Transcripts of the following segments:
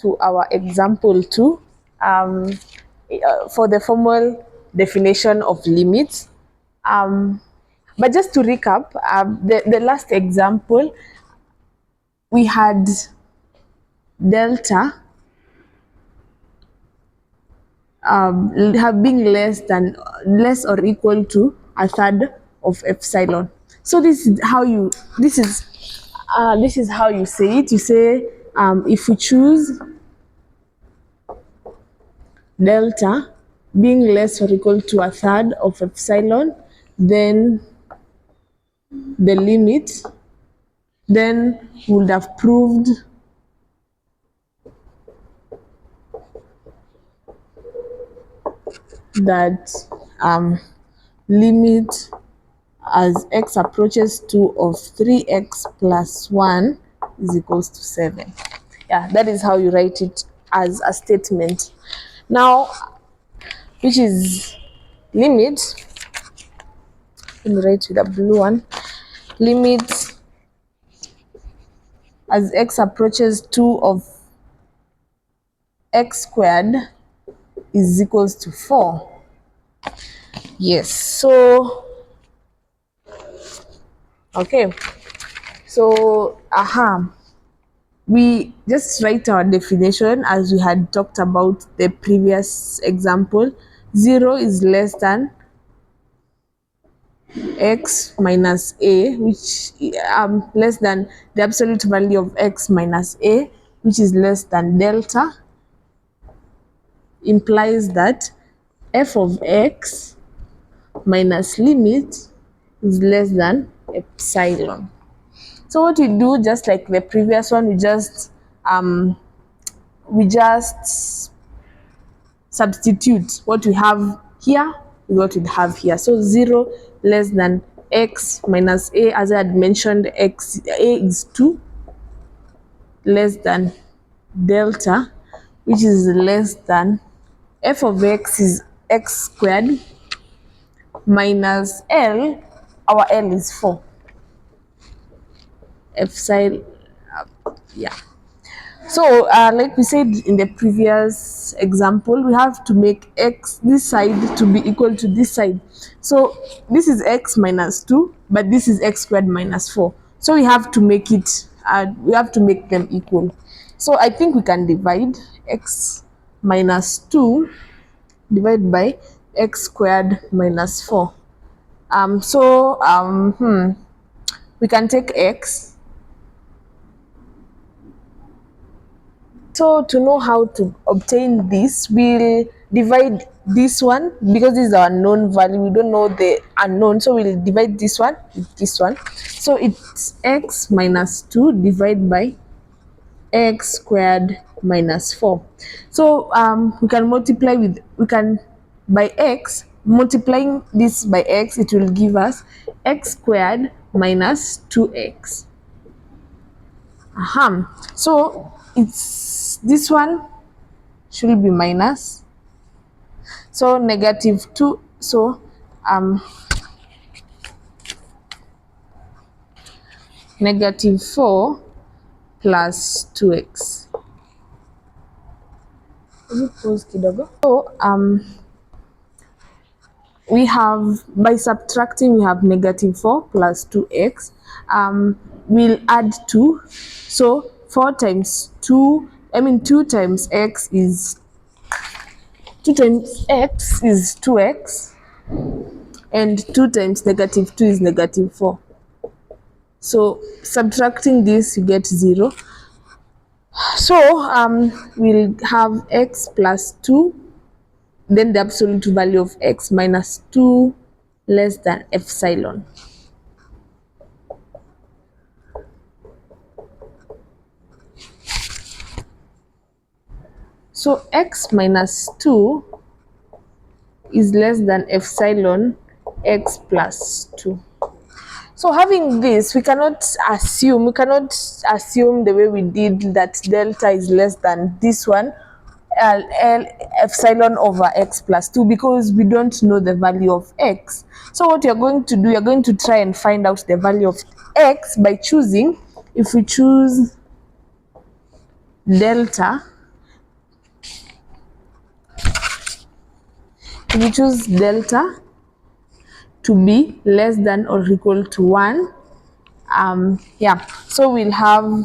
to our example 2 for the formal definition of limits. But just to recap, the last example, we had delta have being less or equal to a third of epsilon. So this is how you say it. You say if we choose delta being less or equal to a third of epsilon, then the limit, then we would have proved that limit as x approaches 2 of 3x plus 1 is equals to 7. Yeah, that is how you write it as a statement. Now, which is limit, let me write with a blue one, limit as x approaches 2 of x squared is equals to 4. Yes, so okay, so we just write our definition as we had talked about the previous example. 0 is less than x minus a, which less than the absolute value of x minus a, which is less than delta, implies that f of x minus limit is less than epsilon. So what we do, just like the previous one, we just substitute what we have here with what we have here. So 0 less than x minus a, as I had mentioned, a is 2, less than delta, which is less than f of x is x squared minus L, our L is 4. Epsilon, yeah. So like we said in the previous example, we have to make x, this side, to be equal to this side. So this is x minus 2, but this is x squared minus 4. So we have to make it, we have to make them equal. So I think we can divide x minus 2 divided by x squared minus 4. We can take x. So to know how to obtain this, we'll divide this one, because this is our known value, we don't know the unknown, so we'll divide this one with this one. So it's x minus 2 divided by x squared minus 4. So we can multiply with, by x, multiplying this by x, it will give us x squared minus 2x. So it's this one should be minus, so negative 2. So negative 4 plus 2x. So we have, by subtracting, we have negative 4 plus 2x. We'll add 2, so 4 times 2, 2 times x is 2 times x is 2x, and 2 times negative 2 is negative 4. So subtracting this, you get 0. So we'll have x plus 2, then the absolute value of x minus 2 less than epsilon. So x minus 2 is less than epsilon x plus 2. So having this, we cannot assume the way we did that delta is less than this one, epsilon over x plus 2, because we don't know the value of x. So what you're going to do, you're going to try and find out the value of x by choosing, if we choose delta we choose delta to be less than or equal to 1. Yeah, so we'll have,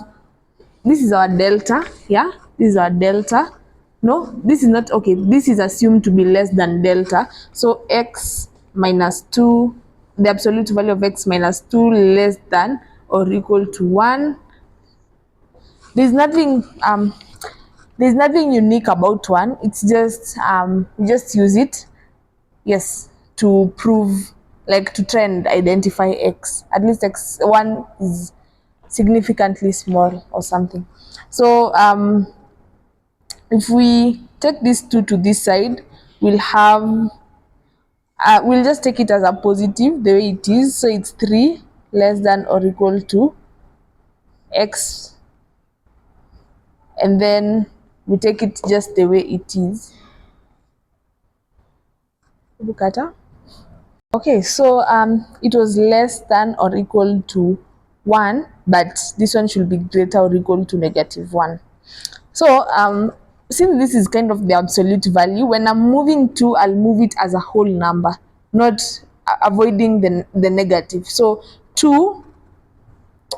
this is our delta. Yeah, this is our delta. No, this is not, okay, this is assumed to be less than delta, so x minus 2, the absolute value of x minus 2 less than or equal to 1. There's nothing unique about 1. It's just we just use it, yes, to prove, like to try and identify x, at least x1 is significantly small or something. So if we take this 2 to this side, we'll have we'll just take it as a positive the way it is, so it's 3 less than or equal to x, and then we take it just the way it is. Look at her. Okay, so it was less than or equal to 1, but this one should be greater or equal to -1. So since this is kind of the absolute value, when I'm moving 2, I'll move it as a whole number, not avoiding the negative. So 2,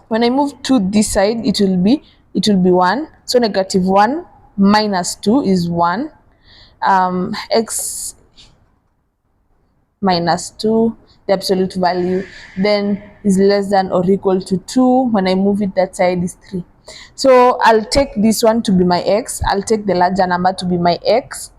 when I move 2 this side, it will be 1. So -1 minus 2 is 1. X minus 2, the absolute value, then is less than or equal to 2. When I move it that side is 3. So I'll take this one to be my x, I'll take the larger number to be my x,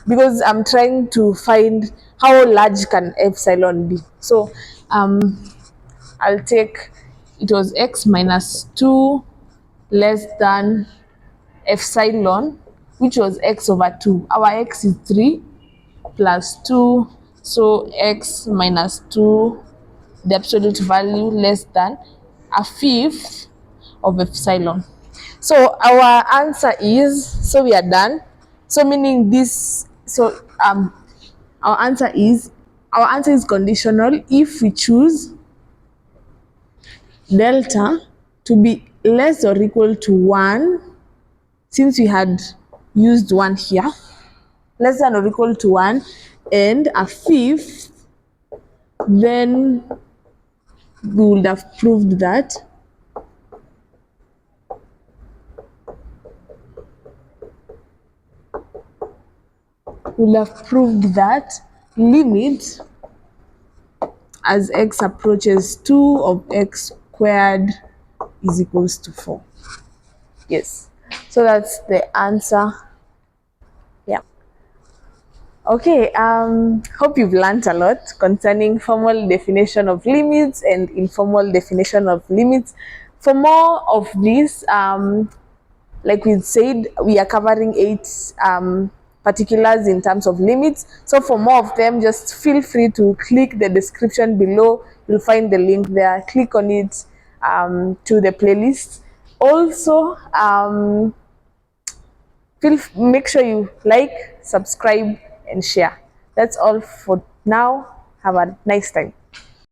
because I'm trying to find how large can epsilon be. So I'll take, it was x minus 2 less than epsilon, which was x over 2. Our x is 3 plus 2, so x minus 2, the absolute value, less than a fifth of epsilon. So our answer is, so we are done. So meaning this, so our answer is conditional if we choose delta to be less or equal to 1, since we had used 1 here, less than or equal to 1 and a fifth, then we would have proved that limit as x approaches 2 of x squared is equals to 4. Yes, so that's the answer. Yeah. Okay, hope you've learned a lot concerning formal definition of limits and informal definition of limits. For more of this, like we said, we are covering 8 particulars in terms of limits. So for more of them, just feel free to click the description below. You'll find the link there. Click on it to the playlist. Also, make sure you like, subscribe, and share. That's all for now. Have a nice time.